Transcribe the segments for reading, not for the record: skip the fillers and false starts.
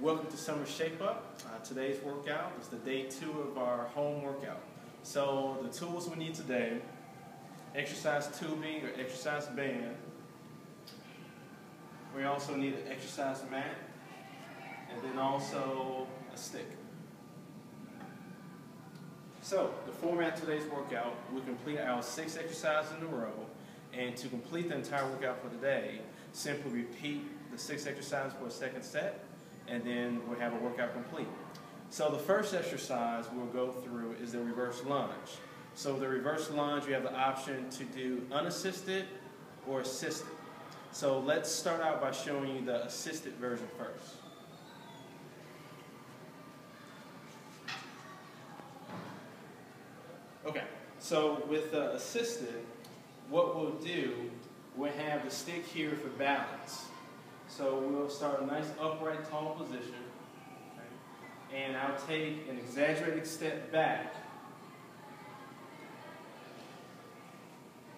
Welcome to Summer Shape Up. Today's workout is the day 2 of our home workout. So the tools we need today: exercise tubing or exercise band. We also need an exercise mat, and then also a stick. So the format of today's workout: we complete our 6 exercises in a row, and to complete the entire workout for the day, simply repeat the 6 exercises for a second set, and then we'll have a workout complete. So the first exercise we'll go through is the reverse lunge. So the reverse lunge, you have the option to do unassisted or assisted. So let's start out by showing you the assisted version first. Okay, so with the assisted, what we'll do, we'll have the stick here for balance. So we'll start a nice upright, tall position, okay? And I'll take an exaggerated step back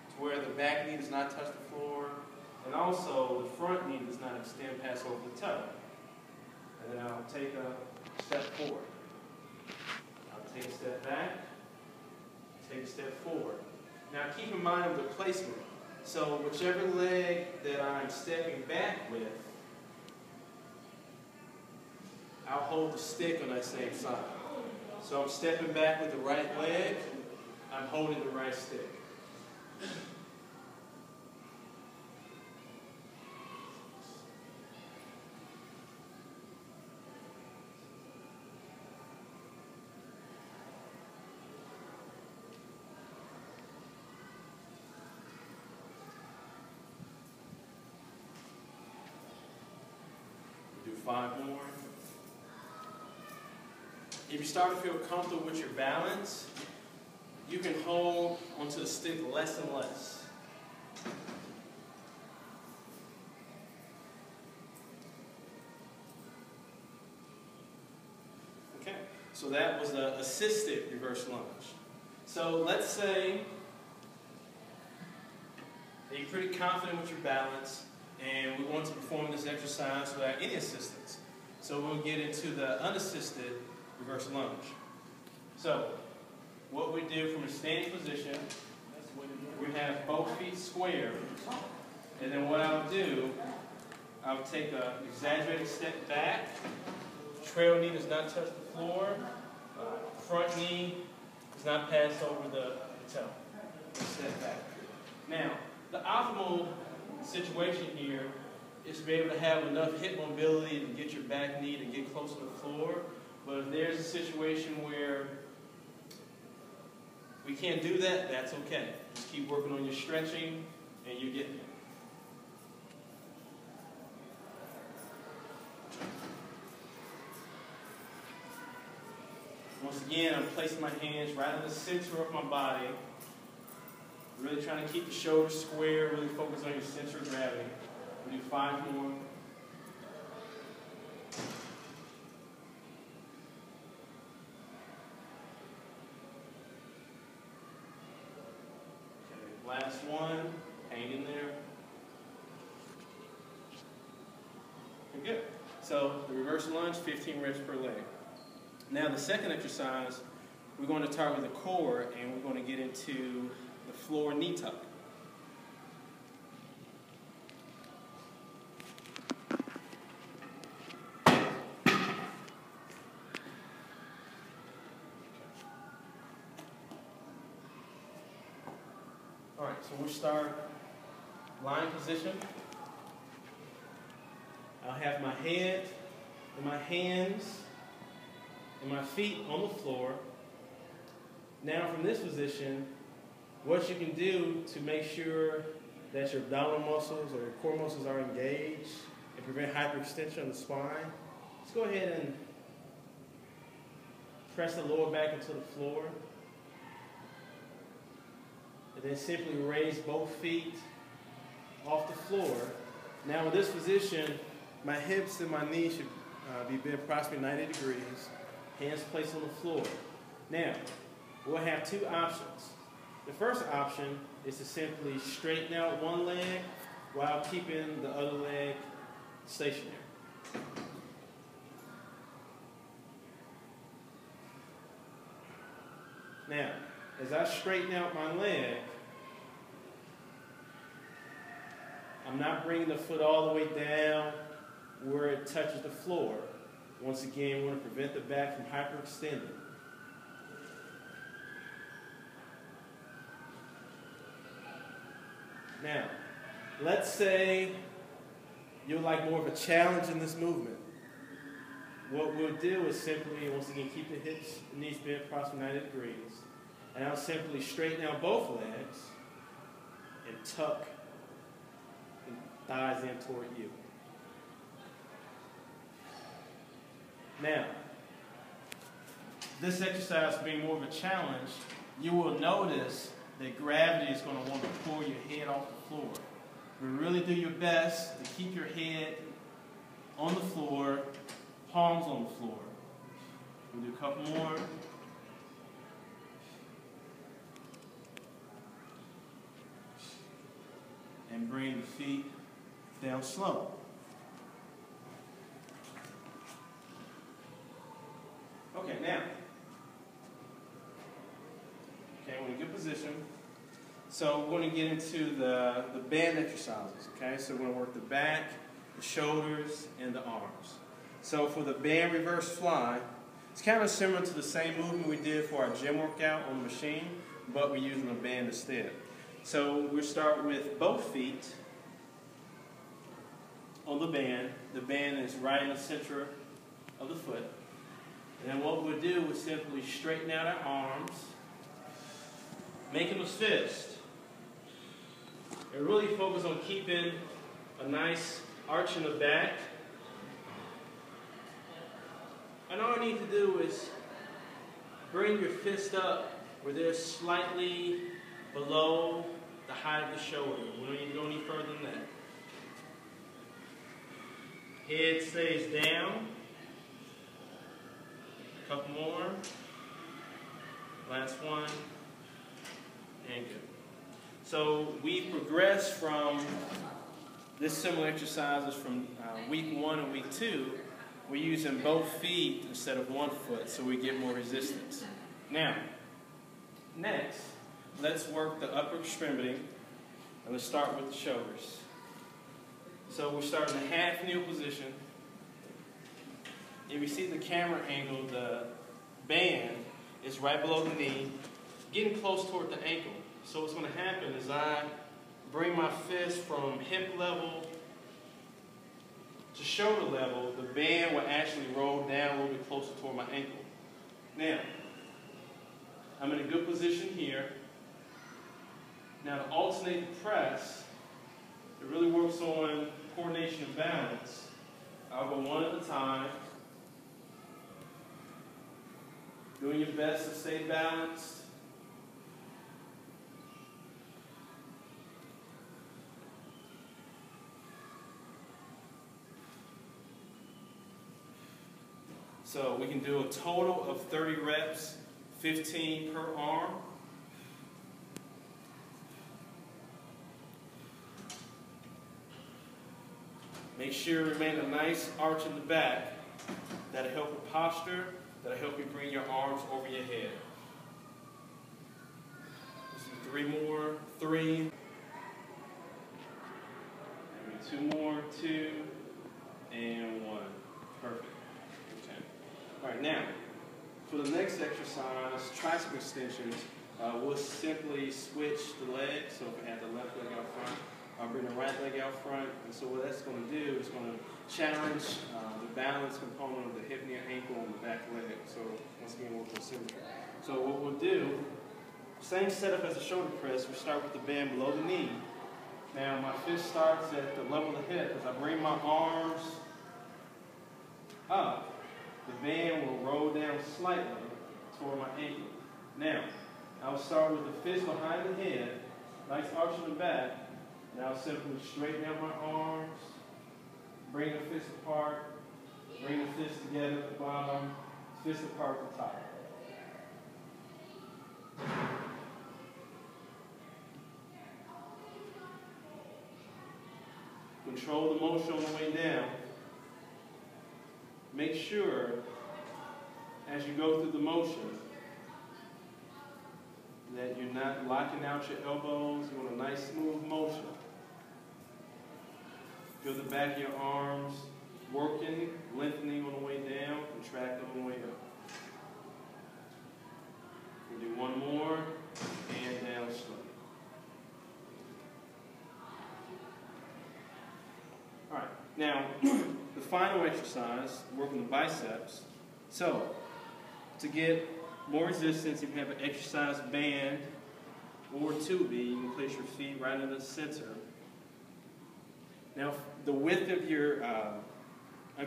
to where the back knee does not touch the floor, and also the front knee does not extend past over the toe. And then I'll take a step forward. I'll take a step back, take a step forward. Now keep in mind the placement. So whichever leg that I'm stepping back with, I'll hold the stick on that same side. So I'm stepping back with the right leg, I'm holding the right stick. Do 5 more. If you start to feel comfortable with your balance, you can hold onto the stick less and less. Okay, so that was the assisted reverse lunge. So let's say that you're pretty confident with your balance, and we want to perform this exercise without any assistance. So we'll get into the unassisted reverse lunge. So what we do from a standing position, we have both feet square, and then what I'll do, I'll take an exaggerated step back. Trail knee does not touch the floor. Front knee does not pass over the toe. Step back. Now, the optimal situation here is to be able to have enough hip mobility to get your back knee to get close to the floor. But if there's a situation where we can't do that, that's okay. Just keep working on your stretching and you're getting there. Once again, I'm placing my hands right in the center of my body. Really trying to keep the shoulders square, really focus on your center of gravity. We'll do 5 more. Okay, last one, hang in there. Okay, good. So the reverse lunge, 15 reps per leg. Now the second exercise, we're going to target the core, and we're going to get into the floor knee tuck. All right, so we'll start lying position. I'll have my head and my hands and my feet on the floor. Now from this position, what you can do to make sure that your abdominal muscles or your core muscles are engaged and prevent hyperextension of the spine, just go ahead and press the lower back into the floor. And then simply raise both feet off the floor. Now in this position, my hips and my knees should be bent approximately 90 degrees, hands placed on the floor. Now, we'll have 2 options. The first option is to simply straighten out one leg while keeping the other leg stationary. Now, as I straighten out my leg, I'm not bringing the foot all the way down where it touches the floor. Once again, we want to prevent the back from hyperextending. Now, let's say you like more of a challenge in this movement. What we'll do is simply, once again, keep the hips and knees bent approximately 90 degrees. And I'll simply straighten out both legs and tuck the thighs in toward you. Now, this exercise being more of a challenge, you will notice that gravity is going to want to pull your head off the floor. But really do your best to keep your head on the floor, palms on the floor. We'll do a couple more. And bring the feet down slow. Okay, now. Okay, we're in a good position. So we're going to get into the band exercises, okay? So we're going to work the back, the shoulders, and the arms. So for the band reverse fly, it's kind of similar to the same movement we did for our gym workout on the machine, but we're using a band instead. So we'll start with both feet on the band. The band is right in the center of the foot. And then what we'll do is simply straighten out our arms, making a fist. And really focus on keeping a nice arch in the back. And all I need to do is bring your fist up where they're slightly below the height of the shoulder. We don't need to go any further than that. Head stays down. A couple more. Last one. And good. So we progressed from this similar exercises from week 1 and week 2. We're using both feet instead of one foot so we get more resistance. Now, next, let's work the upper extremity, and let's start with the shoulders. So we're starting in a half kneel position. If you see the camera angle, the band is right below the knee, getting close toward the ankle. So what's going to happen is I bring my fist from hip level to shoulder level. The band will actually roll down a little bit closer toward my ankle. Now, I'm in a good position here. Now to alternate the press, it really works on coordination and balance. I'll go one at a time. Doing your best to stay balanced. So we can do a total of 30 reps, 15 per arm. Make sure you remain a nice arch in the back. That'll help your posture. That'll help you bring your arms over your head. Let's do 3 more. 3. And 2 more. 2. And 1. Perfect. Okay. All right, now, for the next exercise, tricep extensions, we'll simply switch the legs. So if I have the left leg out front, I'll bring the right leg out front. And so what that's going to do is going to challenge the balance component of the hip, knee, ankle, and the back leg. So once again, we'll go symmetry. So what we'll do, same setup as a shoulder press. We start with the band below the knee. Now my fist starts at the level of the hip. As I bring my arms up, the band will roll down slightly toward my ankle. Now, I'll start with the fist behind the head, nice arch in the back. Now I'll simply straighten out my arms, bring the fist apart, bring the fist together at the bottom, fist apart at the top. Control the motion on the way down. Make sure, as you go through the motion, that you're not locking out your elbows. You want a nice smooth motion. Feel the back of your arms working, lengthening on the way down, contracting on the way up. We'll do one more, and down slowly. All right, now the final exercise, working the biceps. So, to get more resistance, you can have an exercise band or 2B. You can place your feet right in the center. Now, the width of your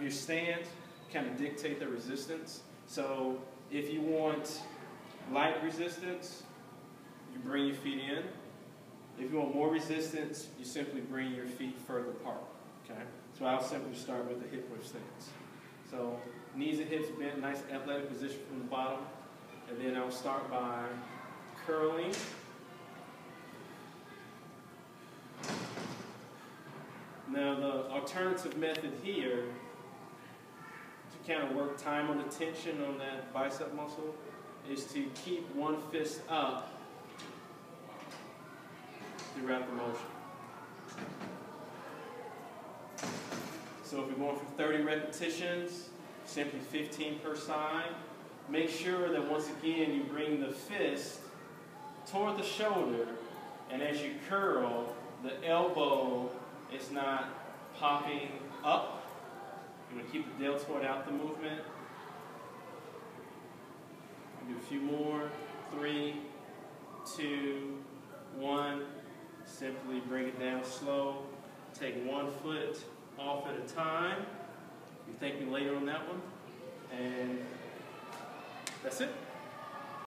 stand kind of dictate the resistance. So, if you want light resistance, you bring your feet in. If you want more resistance, you simply bring your feet further apart. Okay? So I'll simply start with the hip width stance. So knees and hips bent, nice athletic position from the bottom. And then I'll start by curling. Now the alternative method here, to kind of work time on the tension on that bicep muscle, is to keep one fist up throughout the motion. So if we're going for 30 repetitions, simply 15 per side, make sure that once again you bring the fist toward the shoulder, and as you curl, the elbow is not popping up. You're going to keep the deltoid out the movement. Do a few more. 3, 2, 1. Simply bring it down slow. Take one foot off at a time. You thank me later on that one. And that's it.